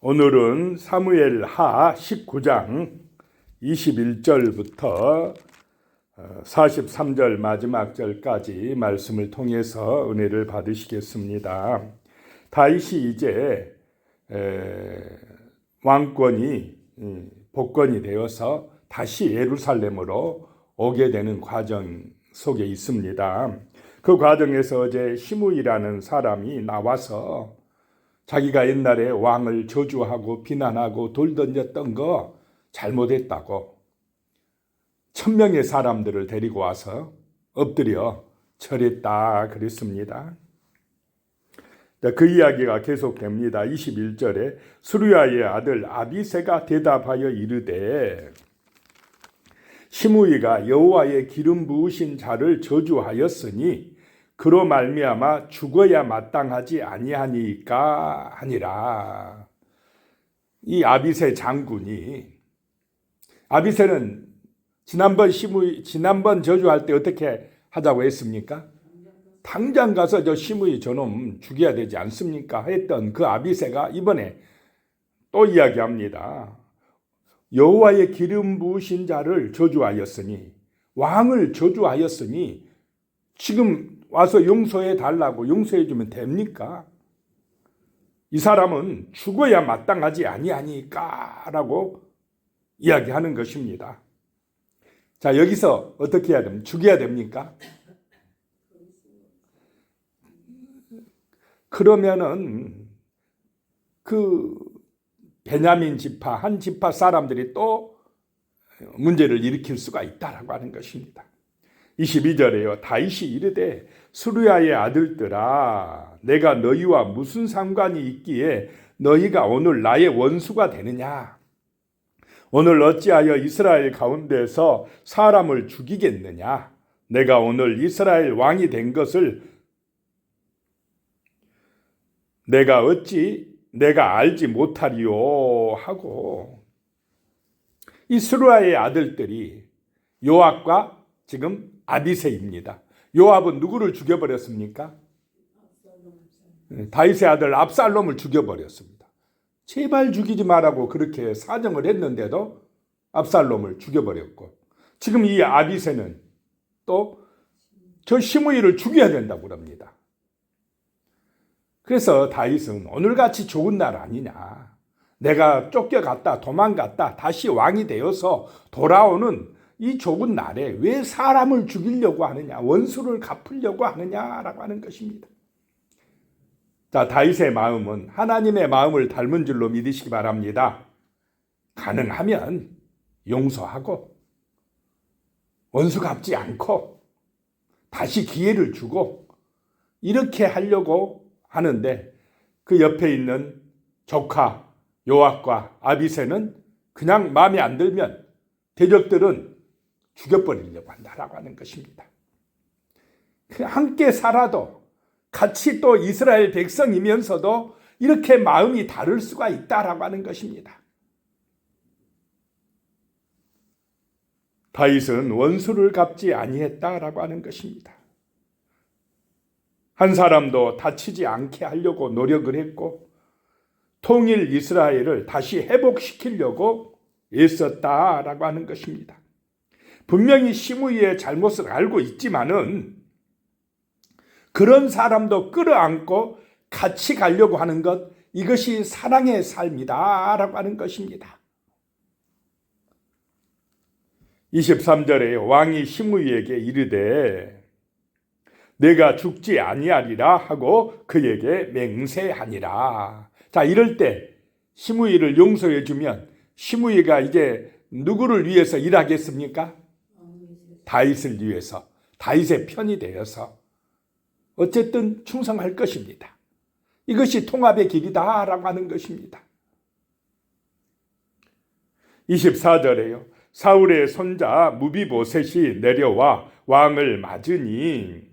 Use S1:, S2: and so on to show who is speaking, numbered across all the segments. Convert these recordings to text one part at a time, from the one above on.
S1: 오늘은 사무엘 하 19장 21절부터 43절 마지막 절까지 말씀을 통해서 은혜를 받으시겠습니다. 다윗이 이제 왕권이 복권이 되어서 다시 예루살렘으로 오게 되는 과정 속에 있습니다. 그 과정에서 어제 시므이라는 사람이 나와서 자기가 옛날에 왕을 저주하고 비난하고 돌 던졌던 거 잘못했다고 1000명의 사람들을 데리고 와서 엎드려 절했다 그랬습니다. 그 이야기가 계속됩니다. 21절에 스루야의 아들 아비새가 대답하여 이르되 시므이가 여호와의 기름 부으신 자를 저주하였으니 그로 말미암아 죽어야 마땅하지 아니하니까 하니라. 이 아비새 장군이, 아비새는 지난번 저주할 때 어떻게 하자고 했습니까? 당장 가서 저 시므이 저놈 죽여야 되지 않습니까? 했던 그 아비새가 이번에 또 이야기합니다. 여호와의 기름 부으신 자를 저주하였으니, 왕을 저주하였으니 지금 와서 용서해 달라고 용서해 주면 됩니까? 이 사람은 죽어야 마땅하지 아니하니까 라고 이야기하는 것입니다. 자, 여기서 어떻게 해야 됩니까? 죽여야 됩니까? 그러면은 그 베냐민 지파, 한 지파 사람들이 또 문제를 일으킬 수가 있다라고 하는 것입니다. 22절에요. 다윗이 이르되 스루야의 아들들아, 내가 너희와 무슨 상관이 있기에 너희가 오늘 나의 원수가 되느냐? 오늘 어찌하여 이스라엘 가운데서 사람을 죽이겠느냐? 내가 오늘 이스라엘 왕이 된 것을 내가 알지 못하리요 하고, 이 스루야의 아들들이 요압과 지금 아비새입니다. 요압은 누구를 죽여버렸습니까? 다윗의 아들 압살롬을 죽여버렸습니다. 제발 죽이지 말라고 그렇게 사정을 했는데도 압살롬을 죽여버렸고, 지금 이 아비새는 또 저 시므이를 죽여야 된다고 그럽니다. 그래서 다윗은 오늘같이 좋은 날 아니냐, 내가 쫓겨갔다 도망갔다 다시 왕이 되어서 돌아오는 이 좋은 날에 왜 사람을 죽이려고 하느냐, 원수를 갚으려고 하느냐라고 하는 것입니다. 자, 다윗의 마음은 하나님의 마음을 닮은 줄로 믿으시기 바랍니다. 가능하면 용서하고 원수 갚지 않고 다시 기회를 주고 이렇게 하려고 하는데, 그 옆에 있는 조카 요압과 아비새는 그냥 마음에 안 들면 대적들은 죽여버리려고 한다라고 하는 것입니다. 함께 살아도 같이 또 이스라엘 백성이면서도 이렇게 마음이 다를 수가 있다라고 하는 것입니다. 다윗은 원수를 갚지 아니했다라고 하는 것입니다. 한 사람도 다치지 않게 하려고 노력을 했고, 통일 이스라엘을 다시 회복시키려고 애썼다라고 하는 것입니다. 분명히 시므이의 잘못을 알고 있지만은 그런 사람도 끌어안고 같이 가려고 하는 것, 이것이 사랑의 삶이다 라고 하는 것입니다. 23절에 왕이 시므이에게 이르되 내가 죽지 아니하리라 하고 그에게 맹세하니라. 자, 이럴 때 시므이를 용서해 주면 시므이가 이제 누구를 위해서 일하겠습니까? 다윗을 위해서, 다윗의 편이 되어서 어쨌든 충성할 것입니다. 이것이 통합의 길이다라고 하는 것입니다. 24절에요. 사울의 손자 무비보셋이 내려와 왕을 맞으니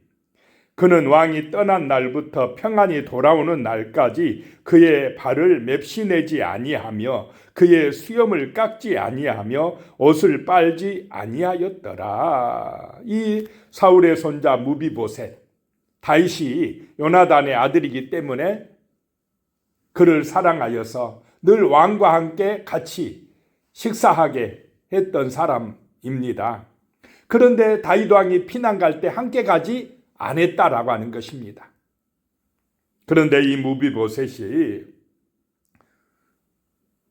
S1: 그는 왕이 떠난 날부터 평안히 돌아오는 날까지 그의 발을 맵시내지 아니하며 그의 수염을 깎지 아니하며 옷을 빨지 아니하였더라. 이 사울의 손자 무비보셋, 다윗이 요나단의 아들이기 때문에 그를 사랑하여서 늘 왕과 함께 같이 식사하게 했던 사람입니다. 그런데 다윗 왕이 피난 갈 때 함께 가지 않았다라고 하는 것입니다. 그런데 이 무비보셋이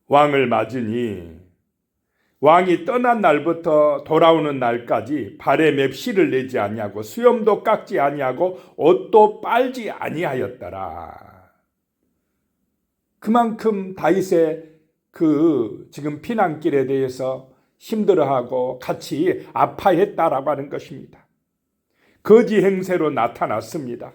S1: 왕을 맞으니 왕이 떠난 날부터 돌아오는 날까지 발에 맵시를 내지 아니하고 수염도 깎지 아니하고 옷도 빨지 아니하였더라. 그만큼 다윗의 그 지금 피난길에 대해서 힘들어하고 같이 아파했다라고 하는 것입니다. 거지 행세로 나타났습니다.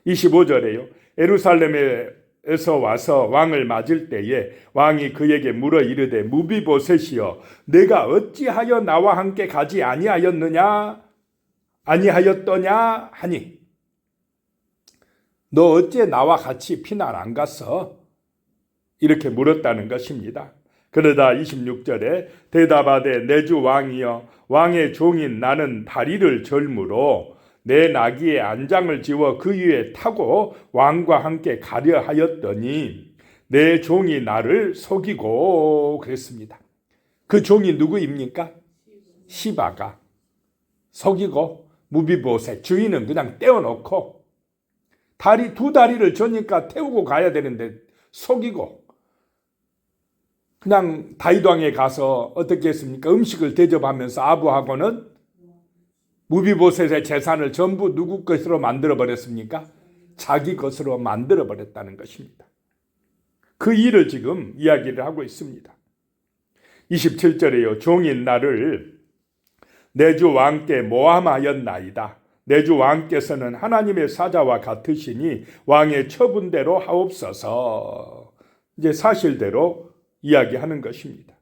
S1: 25절에요. 예루살렘에서 와서 왕을 맞을 때에 왕이 그에게 물어 이르되 무비보셋이여 내가 어찌하여 나와 함께 가지 아니하였더냐 하니 너 어째 나와 같이 피난 안 갔어? 이렇게 물었다는 것입니다. 그러다 26절에 대답하되 내 주 왕이여 왕의 종인 나는 다리를 절므로 내 나귀의 안장을 지워 그 위에 타고 왕과 함께 가려 하였더니 내 종이 나를 속이고 그랬습니다. 그 종이 누구입니까? 시바가 속이고 무비보셋 주인은 그냥 떼어놓고 두 다리를 저니까 태우고 가야 되는데 속이고 그냥 다윗 왕에 가서 어떻게 했습니까? 음식을 대접하면서 아부하고는 무비보셋의 재산을 전부 누구 것으로 만들어 버렸습니까? 자기 것으로 만들어 버렸다는 것입니다. 그 일을 지금 이야기를 하고 있습니다. 27절에요. 종인 나를 내 주 왕께 모함하였나이다. 내 주 왕께서는 하나님의 사자와 같으시니 왕의 처분대로 하옵소서. 이제 사실대로 이야기하는 것입니다.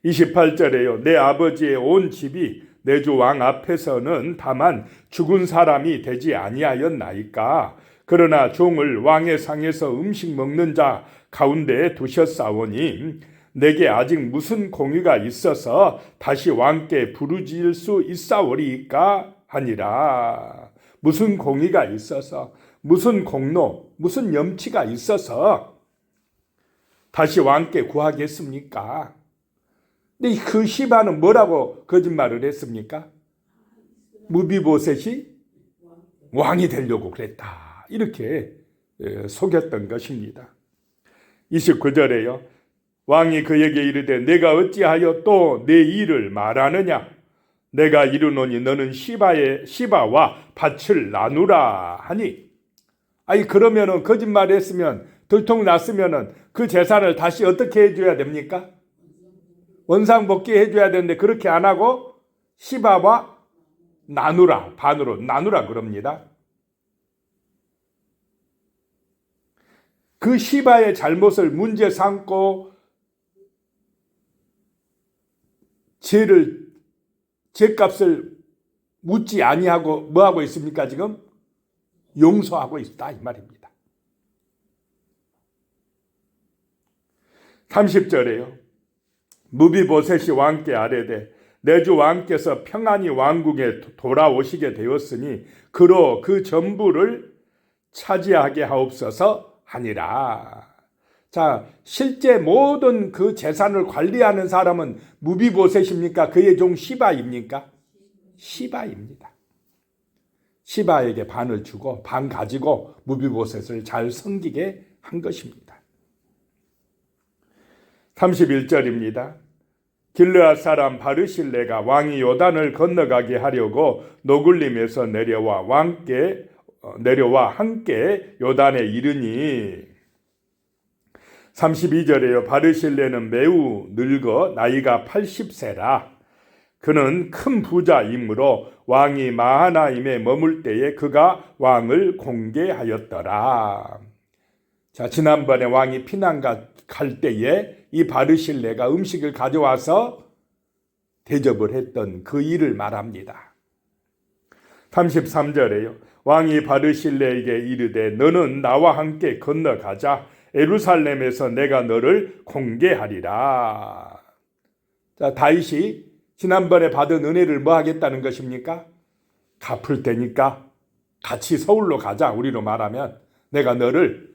S1: 28절에요. 내 아버지의 온 집이 내 주 왕 앞에서는 다만 죽은 사람이 되지 아니하였나이까. 그러나 종을 왕의 상에서 음식 먹는 자 가운데에 두셨사오니 내게 아직 무슨 공의가 있어서 다시 왕께 부르짖을 수 있사오리이까 하니라. 무슨 공의가 있어서, 무슨 공로, 무슨 염치가 있어서 다시 왕께 구하겠습니까? 근데 그 시바는 뭐라고 거짓말을 했습니까? 무비보셋이 왕이 되려고 그랬다. 이렇게 속였던 것입니다. 29절에요. 왕이 그에게 이르되 내가 어찌하여 또 내 일을 말하느냐? 내가 이르노니 너는 시바와 밭을 나누라 하니. 아니 그러면은 거짓말했으면 들통났으면은 그 재산을 다시 어떻게 해줘야 됩니까? 원상복귀 해줘야 되는데 그렇게 안 하고 시바와 나누라, 반으로 나누라 그럽니다. 그 시바의 잘못을 문제 삼고 죄값을 묻지 아니하고 뭐하고 있습니까? 지금 용서하고 있다 이 말입니다. 30절에요. 무비보셋이 왕께 아뢰되 내 주 왕께서 평안히 왕궁에 돌아오시게 되었으니 그로 그 전부를 차지하게 하옵소서 하니라. 자, 실제 모든 그 재산을 관리하는 사람은 무비보셋입니까? 그의 종 시바입니까? 시바입니다. 시바에게 반을 주고 반 가지고 무비보셋을 잘 섬기게 한 것입니다. 31절입니다. 길르앗 사람 바르실레가 왕이 요단을 건너가게 하려고 노굴림에서 내려와 함께 요단에 이르니 32절에요. 바르실레는 매우 늙어 나이가 80세라. 그는 큰 부자이므로 왕이 마하나임에 머물 때에 그가 왕을 공개하였더라. 자, 지난번에 왕이 피난 갈 때에 이 바르실레가 음식을 가져와서 대접을 했던 그 일을 말합니다. 33절에요. 왕이 바르실레에게 이르되 너는 나와 함께 건너가자. 예루살렘에서 내가 너를 공개하리라. 자, 다윗이 지난번에 받은 은혜를 뭐 하겠다는 것입니까? 갚을 테니까 같이 서울로 가자. 우리로 말하면 내가 너를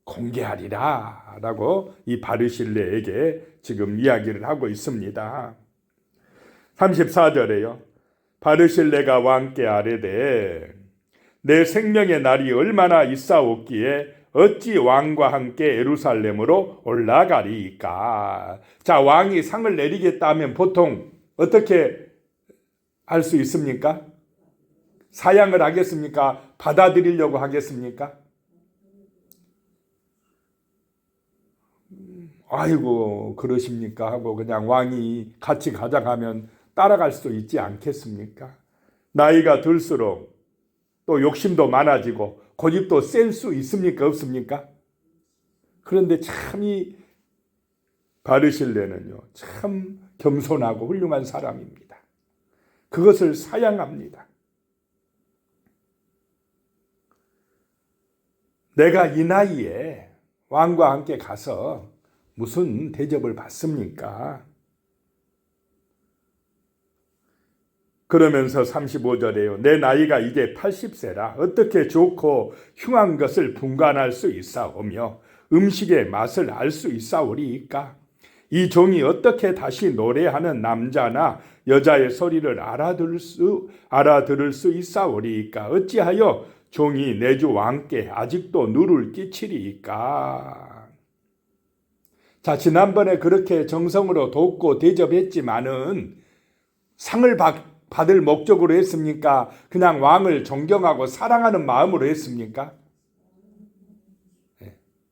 S1: 공개하리라 라고 이 바르실레에게 지금 이야기를 하고 있습니다. 34절에요. 바르실레가 왕께 아뢰되 내 생명의 날이 얼마나 있사옵기에 어찌 왕과 함께 예루살렘으로 올라가리이까. 자, 왕이 상을 내리겠다 하면 보통 어떻게 할 수 있습니까? 사양을 하겠습니까? 받아들이려고 하겠습니까? 아이고 그러십니까 하고 그냥 왕이 같이 가자 하면 따라갈 수 있지 않겠습니까? 나이가 들수록 또 욕심도 많아지고 고집도 센 수 있습니까? 없습니까? 그런데 참 이 바르실레는요 참 겸손하고 훌륭한 사람입니다. 그것을 사양합니다. 내가 이 나이에 왕과 함께 가서 무슨 대접을 받습니까? 그러면서 35절에요. 내 나이가 이제 80세라 어떻게 좋고 흉한 것을 분간할 수 있사오며 음식의 맛을 알 수 있사오리이까? 이 종이 어떻게 다시 노래하는 남자나 여자의 소리를 알아들을 수 있사오리이까? 어찌하여 종이 내 주 왕께 아직도 누를 끼치리이까? 자, 지난번에 그렇게 정성으로 돕고 대접했지만은 상을 받을 목적으로 했습니까? 그냥 왕을 존경하고 사랑하는 마음으로 했습니까?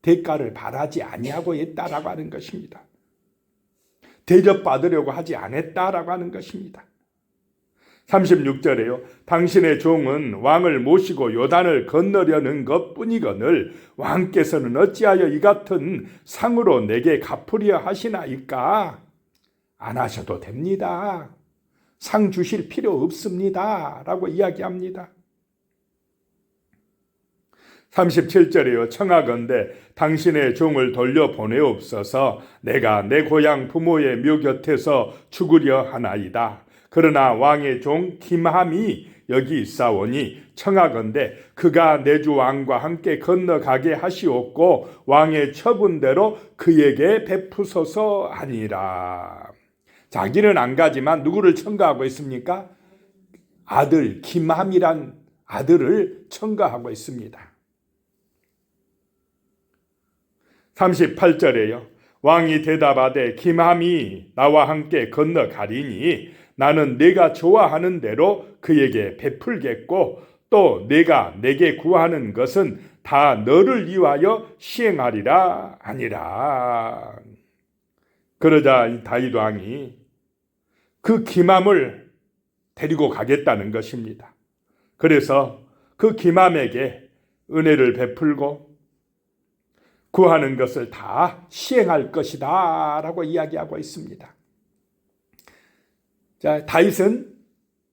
S1: 대가를 바라지 아니하고 했다라고 하는 것입니다. 대접받으려고 하지 않았다라고 하는 것입니다. 36절에요. 당신의 종은 왕을 모시고 요단을 건너려는 것뿐이거늘 왕께서는 어찌하여 이 같은 상으로 내게 갚으려 하시나이까? 안 하셔도 됩니다. 상 주실 필요 없습니다. 라고 이야기합니다. 37절에요. 청하건대 당신의 종을 돌려보내옵소서. 내가 내 고향 부모의 묘 곁에서 죽으려 하나이다. 그러나 왕의 종 김함이 여기 있사오니 청하건대 그가 내 주 왕과 함께 건너가게 하시옵고 왕의 처분대로 그에게 베푸소서 하니라. 자기는 안 가지만 누구를 청가하고 있습니까? 아들 김함이란 아들을 청가하고 있습니다. 38절에요. 왕이 대답하되 김함이 나와 함께 건너가리니 나는 네가 좋아하는 대로 그에게 베풀겠고 또 네가 내게 구하는 것은 다 너를 위하여 시행하리라 하니라. 그러자 이 다윗 왕이 그 김함을 데리고 가겠다는 것입니다. 그래서 그 김함에게 은혜를 베풀고 구하는 것을 다 시행할 것이다 라고 이야기하고 있습니다. 자, 다윗은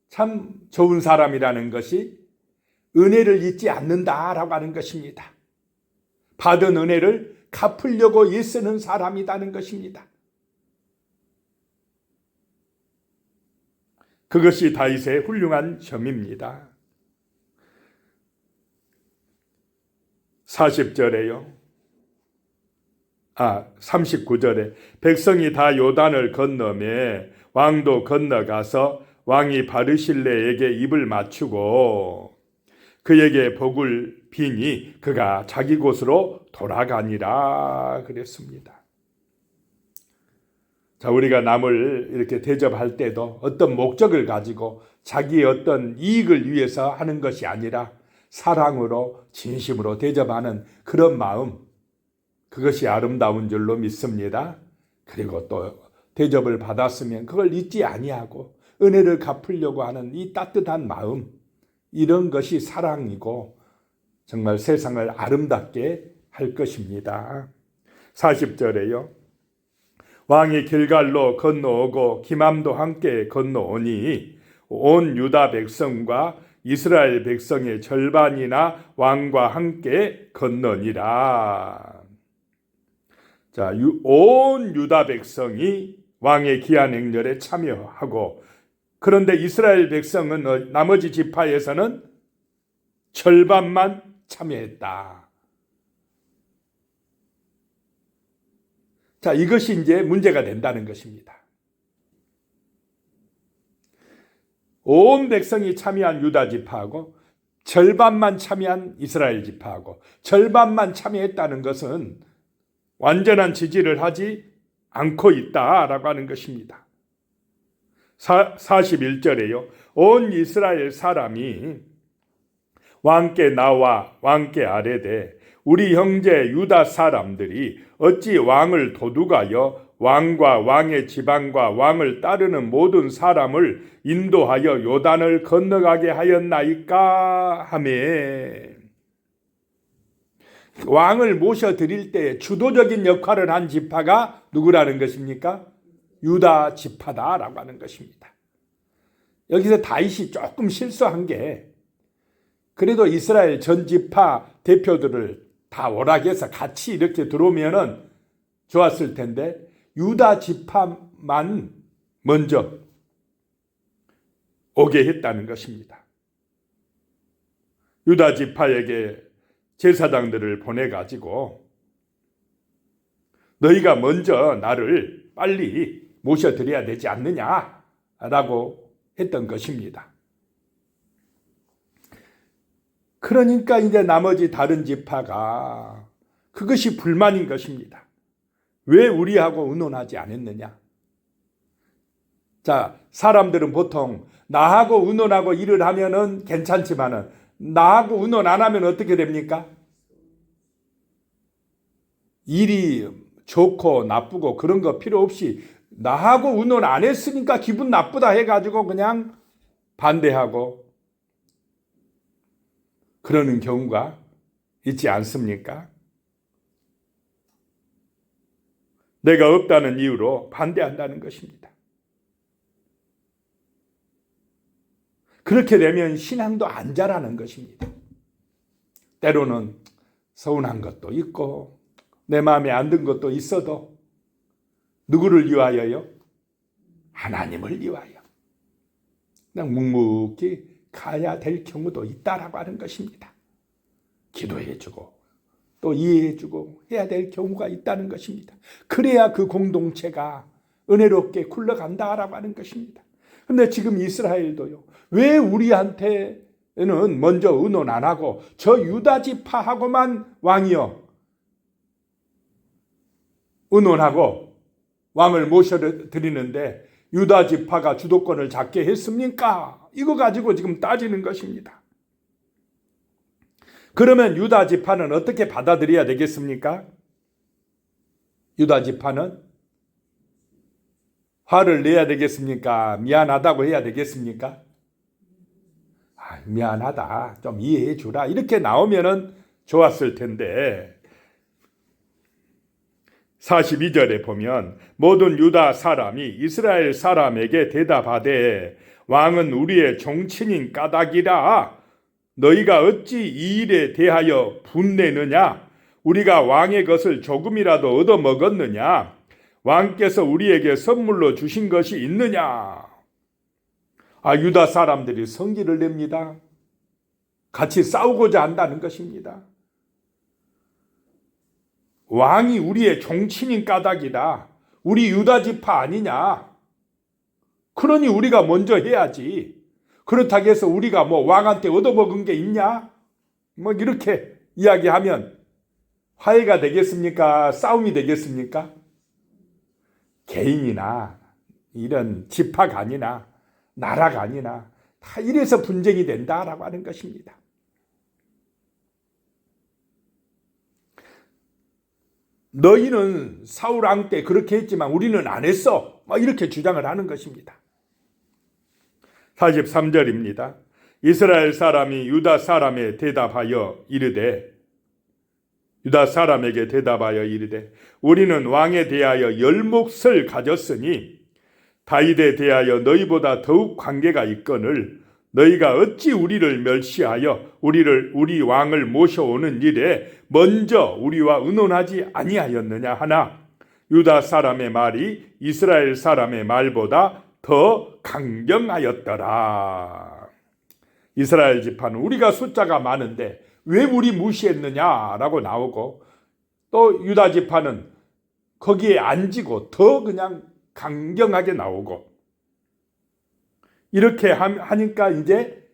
S1: 참 좋은 사람이라는 것이 은혜를 잊지 않는다라고 하는 것입니다. 받은 은혜를 갚으려고 애쓰는 사람이라는 것입니다. 그것이 다윗의 훌륭한 점입니다. 39절에 백성이 다 요단을 건너매 왕도 건너가서 왕이 바르실레에게 입을 맞추고 그에게 복을 비니 그가 자기 곳으로 돌아가니라 그랬습니다. 자, 우리가 남을 이렇게 대접할 때도 어떤 목적을 가지고 자기의 어떤 이익을 위해서 하는 것이 아니라 사랑으로 진심으로 대접하는 그런 마음, 그것이 아름다운 줄로 믿습니다. 그리고 또 대접을 받았으면 그걸 잊지 아니하고 은혜를 갚으려고 하는 이 따뜻한 마음, 이런 것이 사랑이고 정말 세상을 아름답게 할 것입니다. 40절에요. 왕이 길갈로 건너오고 김함도 함께 건너오니 온 유다 백성과 이스라엘 백성의 절반이나 왕과 함께 건너니라. 자, 온 유다 백성이 왕의 귀한 행렬에 참여하고, 그런데 이스라엘 백성은 나머지 지파에서는 절반만 참여했다. 자, 이것이 이제 문제가 된다는 것입니다. 온 백성이 참여한 유다 지파하고 절반만 참여한 이스라엘 지파하고 절반만 참여했다는 것은 완전한 지지를 하지 않고 있다라고 하는 것입니다. 41절에요. 온 이스라엘 사람이 왕께 나와 왕께 아뢰되 우리 형제 유다 사람들이 어찌 왕을 도둑하여 왕과 왕의 지방과 왕을 따르는 모든 사람을 인도하여 요단을 건너가게 하였나이까 하며, 왕을 모셔드릴 때 주도적인 역할을 한 지파가 누구라는 것입니까? 유다 지파다라고 하는 것입니다. 여기서 다윗이 조금 실수한 게, 그래도 이스라엘 전 지파 대표들을 다 오락해서 같이 이렇게 들어오면은 좋았을 텐데 유다 지파만 먼저 오게 했다는 것입니다. 유다 지파에게 제사장들을 보내가지고 너희가 먼저 나를 빨리 모셔드려야 되지 않느냐라고 했던 것입니다. 그러니까 이제 나머지 다른 지파가 그것이 불만인 것입니다. 왜 우리하고 의논하지 않았느냐? 자, 사람들은 보통 나하고 의논하고 일을 하면은 괜찮지만은 나하고 의논 안 하면 어떻게 됩니까? 일이 좋고 나쁘고 그런 거 필요 없이 나하고 의논 안 했으니까 기분 나쁘다 해가지고 그냥 반대하고 그러는 경우가 있지 않습니까? 내가 없다는 이유로 반대한다는 것입니다. 그렇게 되면 신앙도 안 자라는 것입니다. 때로는 서운한 것도 있고 내 마음에 안 든 것도 있어도 누구를 위하여요? 하나님을 위하여 그냥 묵묵히 가야 될 경우도 있다라고 하는 것입니다. 기도해주고 또 이해해주고 해야 될 경우가 있다는 것입니다. 그래야 그 공동체가 은혜롭게 굴러간다라고 하는 것입니다. 그런데 지금 이스라엘도요, 왜 우리한테는 먼저 의논 안 하고 저 유다 지파하고만 왕이요 의논하고 왕을 모셔드리는데 유다 지파가 주도권을 잡게 했습니까? 이거 가지고 지금 따지는 것입니다. 그러면 유다 지파는 어떻게 받아들여야 되겠습니까? 유다 지파는 화를 내야 되겠습니까? 미안하다고 해야 되겠습니까? 미안하다, 좀 이해해 주라, 이렇게 나오면은 좋았을 텐데 42절에 보면 모든 유다 사람이 이스라엘 사람에게 대답하되 왕은 우리의 종친인 까닭이라 너희가 어찌 이 일에 대하여 분내느냐? 우리가 왕의 것을 조금이라도 얻어먹었느냐? 왕께서 우리에게 선물로 주신 것이 있느냐? 유다 사람들이 성질을 냅니다. 같이 싸우고자 한다는 것입니다. 왕이 우리의 종친인 까닭이다. 우리 유다 지파 아니냐? 그러니 우리가 먼저 해야지. 그렇다고 해서 우리가 왕한테 얻어먹은 게 있냐? 이렇게 이야기하면 화해가 되겠습니까? 싸움이 되겠습니까? 개인이나 이런 지파간이나 나라간이나 다 이래서 분쟁이 된다라고 하는 것입니다. 너희는 사울 왕 때 그렇게 했지만 우리는 안 했어. 이렇게 주장을 하는 것입니다. 43절입니다. 이스라엘 사람이 유다 사람에 대답하여 이르되 유다 사람에게 대답하여 이르되 우리는 왕에 대하여 열 몫을 가졌으니 다윗에 대하여 너희보다 더욱 관계가 있거늘 너희가 어찌 우리를 멸시하여 우리 왕을 모셔오는 일에 먼저 우리와 의논하지 아니하였느냐 하나 유다 사람의 말이 이스라엘 사람의 말보다 더 강경하였더라. 이스라엘 지파는 우리가 숫자가 많은데 왜 우리 무시했느냐라고 나오고 또 유다 지파는 거기에 안 지고 더 그냥 강경하게 나오고, 이렇게 하니까 이제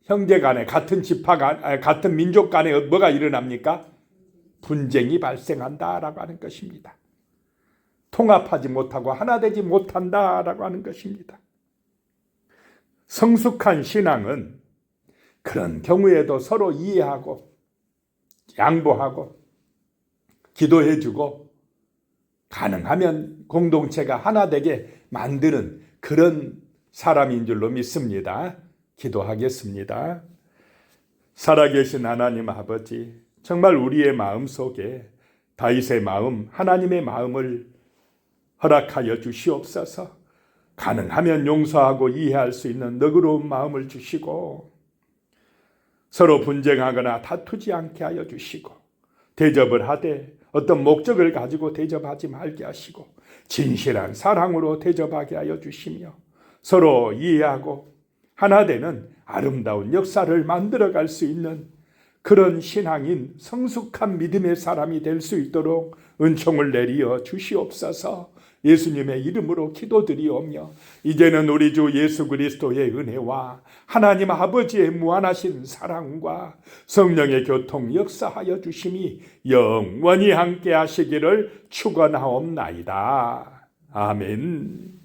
S1: 형제 간에, 같은 지파 간, 같은 민족 간에 뭐가 일어납니까? 분쟁이 발생한다라고 하는 것입니다. 통합하지 못하고 하나 되지 못한다라고 하는 것입니다. 성숙한 신앙은 그런 경우에도 서로 이해하고 양보하고 기도해주고 가능하면 공동체가 하나 되게 만드는 그런 사람인 줄로 믿습니다. 기도하겠습니다. 살아계신 하나님 아버지, 정말 우리의 마음속에 다윗의 마음, 하나님의 마음을 허락하여 주시옵소서. 가능하면 용서하고 이해할 수 있는 너그러운 마음을 주시고, 서로 분쟁하거나 다투지 않게 하여 주시고, 대접을 하되 어떤 목적을 가지고 대접하지 말게 하시고, 진실한 사랑으로 대접하게 하여 주시며, 서로 이해하고 하나 되는 아름다운 역사를 만들어갈 수 있는 그런 신앙인 성숙한 믿음의 사람이 될 수 있도록 은총을 내리어 주시옵소서. 예수님의 이름으로 기도드리오며, 이제는 우리 주 예수 그리스도의 은혜와 하나님 아버지의 무한하신 사랑과 성령의 교통 역사하여 주심이 영원히 함께 하시기를 축원하옵나이다. 아멘.